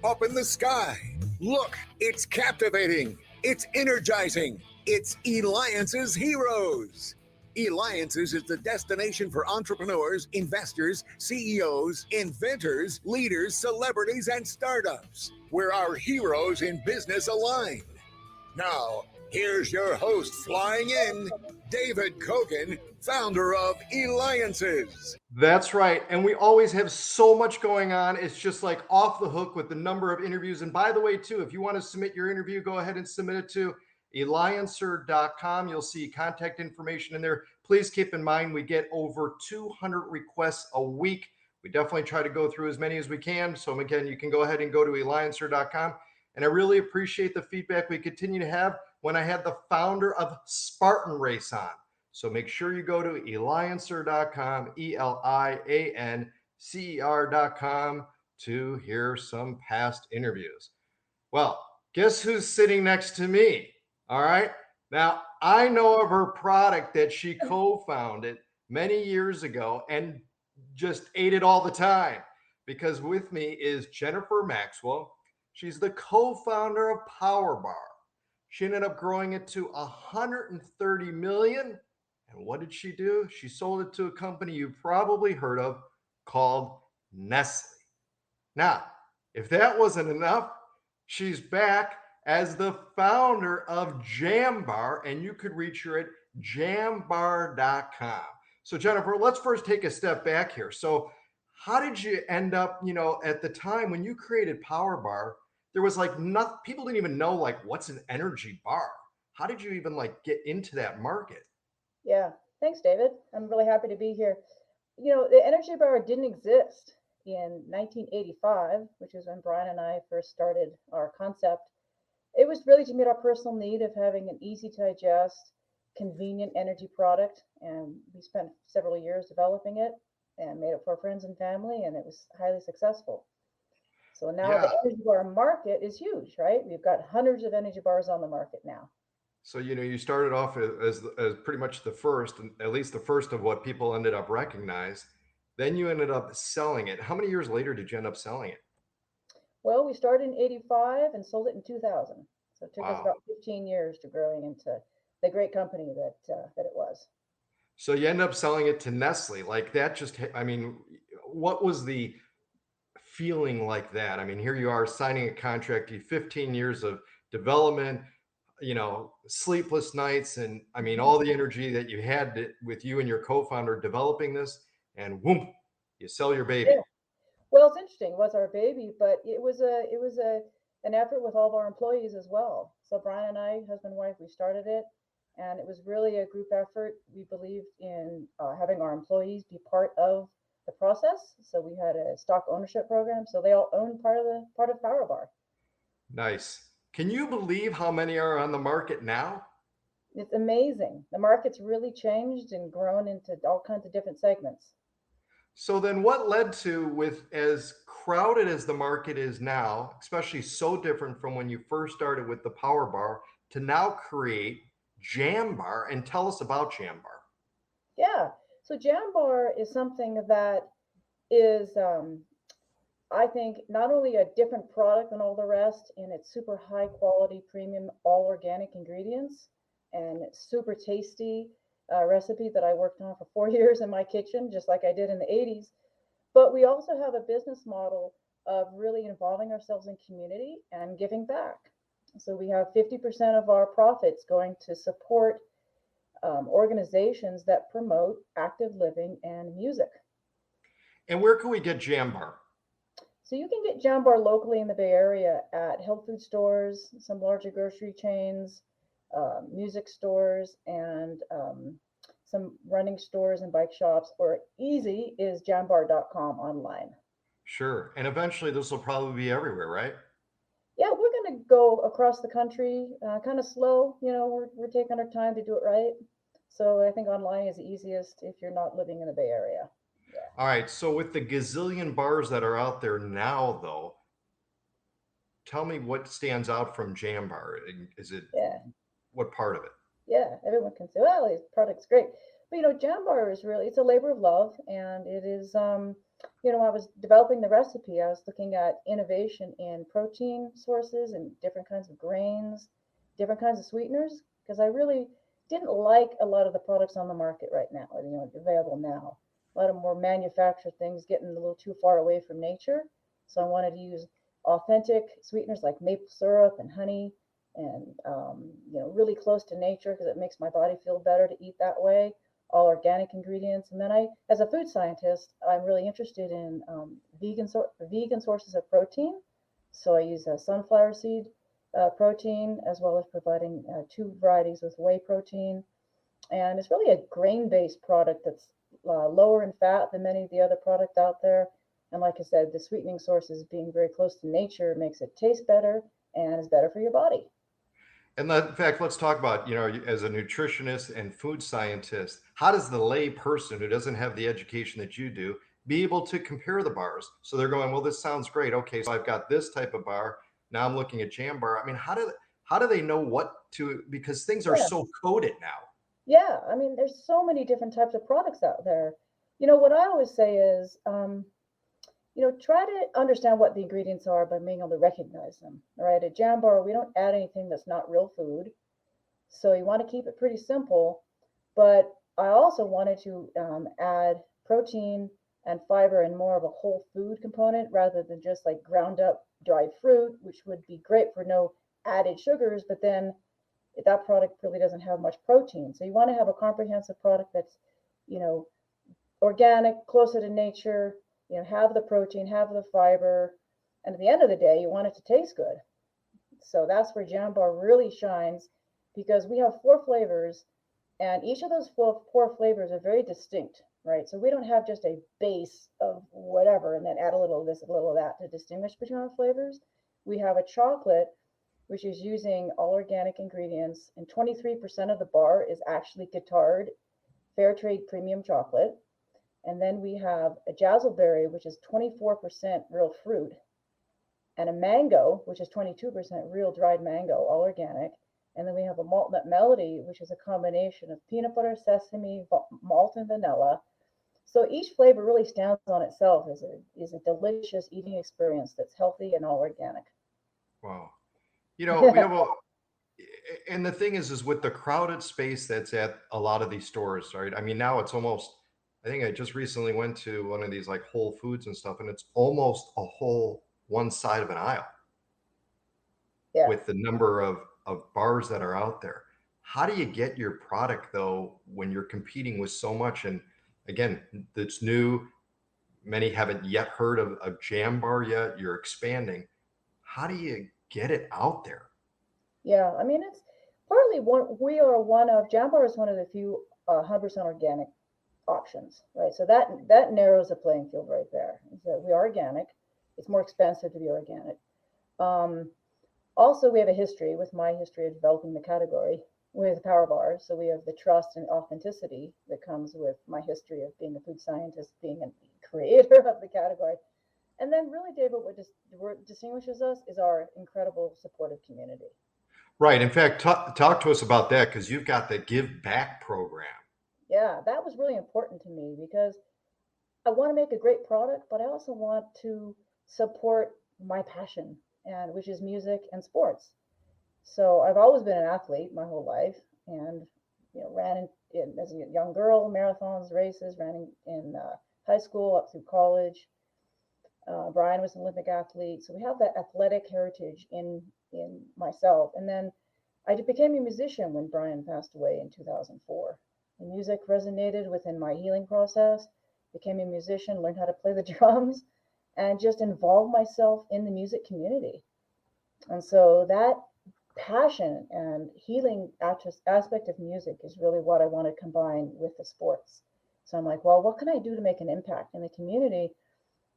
up in the sky. Look, it's captivating. It's energizing. It's Eliances Heroes. Eliances is the destination for entrepreneurs, investors, CEOs, inventors, leaders, celebrities, and startups, where our heroes in business align. Now, here's your host flying in, David Kogan, founder of Eliances. That's right. And we always have so much going on. It's just like off the hook with the number of interviews. And by the way, too, if you want to submit your interview, go ahead and submit it to Eliances.com. You'll see contact information in there. Please keep in mind, we get over 200 requests a week. We definitely try to go through as many as we can. So again, you can go ahead and go to Eliances.com. And I really appreciate the feedback we continue to have when I had the founder of Spartan Race on. So make sure you go to Eliances.com, Eliancer.com to hear some past interviews. Well, guess who's sitting next to me? All right. Now, I know of her product that she co-founded many years ago and just ate it all the time, because with me is Jennifer Maxwell. She's the co-founder of PowerBar. She ended up growing it to 130 million. And what did she do? She sold it to a company you've probably heard of called Nestle. Now, if that wasn't enough, she's back as the founder of JamBar, and you could reach her at JamBar.com. So Jennifer, let's first take a step back here. So how did you end up, at the time when you created PowerBar, there was like nothing, people didn't even know like what's an energy bar. How did you even like get into that market? Yeah, thanks, David. I'm really happy to be here. The energy bar didn't exist in 1985, which is when Brian and I first started our concept. It was really to meet our personal need of having an easy to digest, convenient energy product. And we spent several years developing it and made it for our friends and family, and it was highly successful. So now the energy bar market is huge, right? We've got hundreds of energy bars on the market now. So, you started off as pretty much the first, at least the first of what people ended up recognizing. Then you ended up selling it. How many years later did you end up selling it? Well, we started in 85 and sold it in 2000. So it took us about 15 years to growing into the great company that it was. So you end up selling it to Nestle. Like that what was the feeling like that? I mean, here you are signing a contract, 15 years of development, sleepless nights, and all the energy that you had with you and your co-founder developing this, and whoom, you sell your baby. Yeah. Well, it's interesting. It was our baby, but it was an effort with all of our employees as well. So Brian and I, husband and wife, we started it, and it was really a group effort. We believed in having our employees be part of the process. So we had a stock ownership program, so they all owned part of PowerBar. Nice. Can you believe how many are on the market now? It's amazing. The market's really changed and grown into all kinds of different segments. So then what led to, with as crowded as the market is now, especially so different from when you first started with the PowerBar, to now create JamBar, and tell us about JamBar. Yeah. So JamBar is something that is, I think, not only a different product than all the rest, and it's super high quality, premium, all organic ingredients, and super tasty recipe that I worked on for 4 years in my kitchen, just like I did in the 80s. But we also have a business model of really involving ourselves in community and giving back. So we have 50% of our profits going to support organizations that promote active living and music. And where can we get JamBar? So you can get JamBar locally in the Bay Area at health food stores, some larger grocery chains, music stores, and some running stores and bike shops. Or easy is JamBar.com online. Sure. And eventually this will probably be everywhere, right? Yeah, we're going to go across the country, kind of slow. We're taking our time to do it right. So I think online is the easiest if you're not living in the Bay Area. Yeah. All right. So with the gazillion bars that are out there now, though, tell me what stands out from JamBar. Is it, what part of it? Yeah, everyone can say, well, his product's great. But JamBar is really, it's a labor of love, and it is, I was developing the recipe, I was looking at innovation in protein sources and different kinds of grains, different kinds of sweeteners, because I really didn't like a lot of the products on the market right now, available now. A lot of more manufactured things getting a little too far away from nature. So I wanted to use authentic sweeteners like maple syrup and honey, and really close to nature because it makes my body feel better to eat that way. All organic ingredients. And then as a food scientist, I'm really interested in vegan sources of protein. So I use sunflower seed protein, as well as providing 2 varieties with whey protein. And it's really a grain-based product that's lower in fat than many of the other products out there. And like I said, the sweetening sources being very close to nature makes it taste better and is better for your body. And in fact, let's talk about, as a nutritionist and food scientist, how does the lay person who doesn't have the education that you do be able to compare the bars? So they're going, well, this sounds great. Okay, so I've got this type of bar. Now I'm looking at JamBar. I mean, how do they know what to, because things are so coded now. Yeah, I mean, there's so many different types of products out there. What I always say is, try to understand what the ingredients are by being able to recognize them. All right, at JamBar, we don't add anything that's not real food. So you want to keep it pretty simple. But I also wanted to add protein and fiber and more of a whole food component rather than just like ground up dried fruit, which would be great for no added sugars, but then that product really doesn't have much protein. So you want to have a comprehensive product that's, organic, closer to nature, have the protein, have the fiber, and at the end of the day, you want it to taste good. So that's where JamBar really shines, because we have 4 flavors, and each of those four flavors are very distinct, right? So we don't have just a base of whatever and then add a little of this, a little of that to distinguish between our flavors. We have a chocolate, which is using all organic ingredients, and 23% of the bar is actually Guittard fair trade premium chocolate. And then we have a jazzleberry, which is 24% real fruit, and a mango, which is 22% real dried mango, all organic. And then we have a malt nut melody, which is a combination of peanut butter, sesame, malt, and vanilla. So each flavor really stands on itself as a delicious eating experience that's healthy and all organic. Wow. And the thing is with the crowded space that's at a lot of these stores, right? I mean, now it's almost, I think I just recently went to one of these like Whole Foods and stuff, and it's almost a whole one side of an aisle with the number of bars that are out there. How do you get your product though when you're competing with so much? And again, that's new. Many haven't yet heard of JamBar yet. You're expanding. How do you get it out there? Yeah, I mean, it's partly JamBar is one of the few 100% organic options, right? So that narrows the playing field right there. So we are organic. It's more expensive to be organic. Also, we have my history of developing the category with PowerBar. So we have the trust and authenticity that comes with my history of being a food scientist, being a creator of the category. And then really, David, what distinguishes us is our incredible supportive community. Right. In fact, talk to us about that, because you've got the Give Back program. Yeah, that was really important to me because I want to make a great product, but I also want to support my passion, which is music and sports. So I've always been an athlete my whole life, and ran as a young girl, marathons, races, ran in high school up through college. Brian was an Olympic athlete, so we have that athletic heritage in myself. And then I became a musician when Brian passed away in 2004. The music resonated within my healing process. Became a musician, learned how to play the drums, and just involved myself in the music community. And so that passion and healing aspect of music is really what I want to combine with the sports. So I'm like, well, what can I do to make an impact in the community?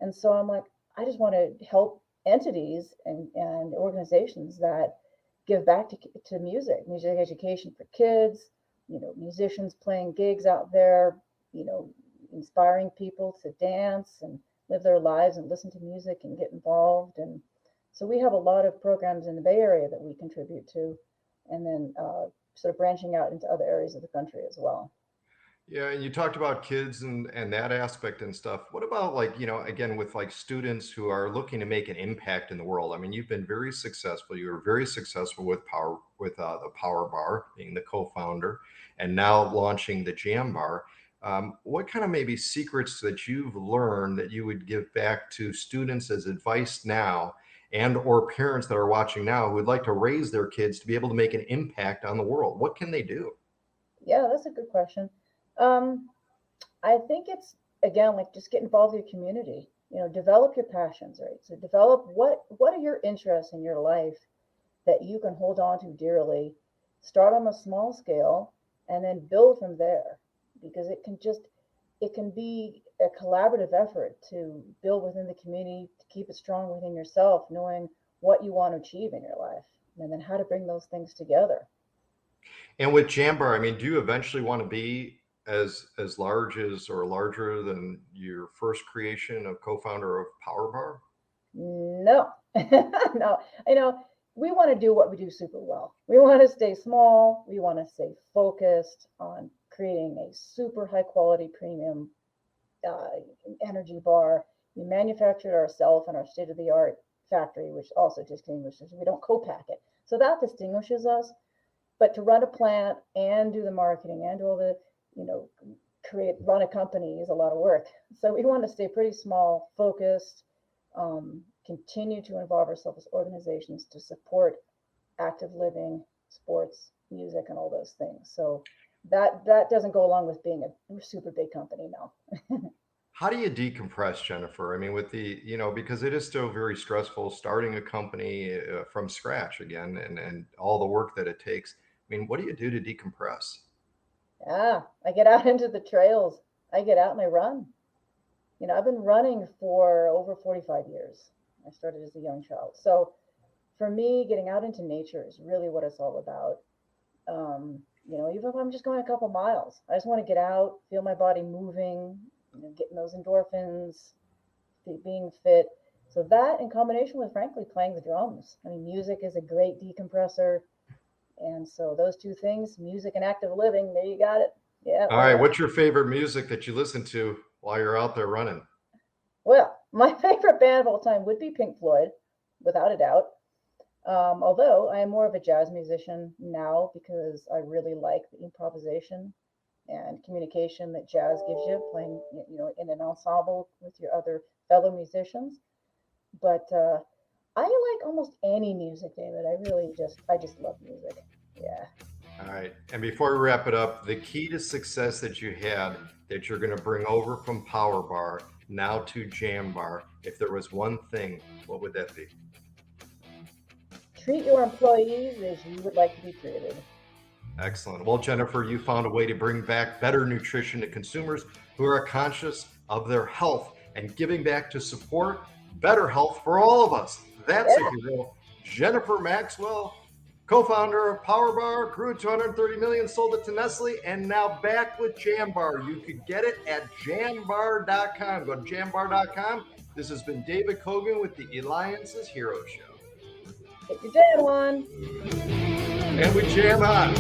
And so I'm like, I just want to help entities and organizations that give back to music education for kids, musicians playing gigs out there, inspiring people to dance and live their lives and listen to music and get involved. And so we have a lot of programs in the Bay Area that we contribute to, and then sort of branching out into other areas of the country as well. Yeah, and you talked about kids and that aspect and stuff. What about, like, again, with like students who are looking to make an impact in the world? I mean, you've been very successful. You were very successful with the Power Bar, being the co-founder, and now launching the JamBar. What kind of maybe secrets that you've learned that you would give back to students as advice now, and or parents that are watching now who would like to raise their kids to be able to make an impact on the world? What can they do? Yeah, that's a good question. Um, I think it's again like just get involved with your community. Develop your passions, right? So develop what are your interests in your life that you can hold on to dearly. Start on a small scale and then build from there, because it can be a collaborative effort to build within the community, to keep it strong within yourself, knowing what you want to achieve in your life, and then how to bring those things together. And with JamBar, I mean, do you eventually want to be as large as or larger than your first creation of co-founder of PowerBar? No, no. We want to do what we do super well. We want to stay small. We want to stay focused on creating a super high quality premium uh, energy bar. We manufacture it ourselves in our state of the art factory, which also distinguishes. We don't co-pack it, so that distinguishes us. But to run a plant and do the marketing and do all the, run a company is a lot of work. So we want to stay pretty small, focused, continue to involve ourselves as organizations to support active living, sports, music, and all those things. So that doesn't go along with being a super big company now. How do you decompress, Jennifer? I mean, with because it is still very stressful starting a company from scratch again, and all the work that it takes. I mean, what do you do to decompress? Yeah, I get out into the trails. I get out and I run. I've been running for over 45 years. I started as a young child. So for me, getting out into nature is really what it's all about. Even if I'm just going a couple miles, I just want to get out, feel my body moving, getting those endorphins, being fit. So that, in combination with, frankly, playing the drums. I mean, music is a great decompressor. And so those two things, music and active living, there you got it. Yeah. All right. What's your favorite music that you listen to while you're out there running? Well, my favorite band of all time would be Pink Floyd, without a doubt. Although I am more of a jazz musician now because I really like the improvisation and communication that jazz gives you, playing, in an ensemble with your other fellow musicians. But I like almost any music, David. I just love music. Yeah. All right. And before we wrap it up, the key to success that you had that you're going to bring over from PowerBar now to JamBar, if there was one thing, what would that be? Treat your employees as you would like to be treated. Excellent. Well, Jennifer, you found a way to bring back better nutrition to consumers who are conscious of their health and giving back to support better health for all of us. That's a hero. Jennifer Maxwell, co-founder of PowerBar, grew to 130 million, sold it to Nestle, and now back with JamBar. You could get it at JamBar.com. Go to JamBar.com. This has been David Kogan with the Eliances Hero Show. Get your jam on. And we jam on.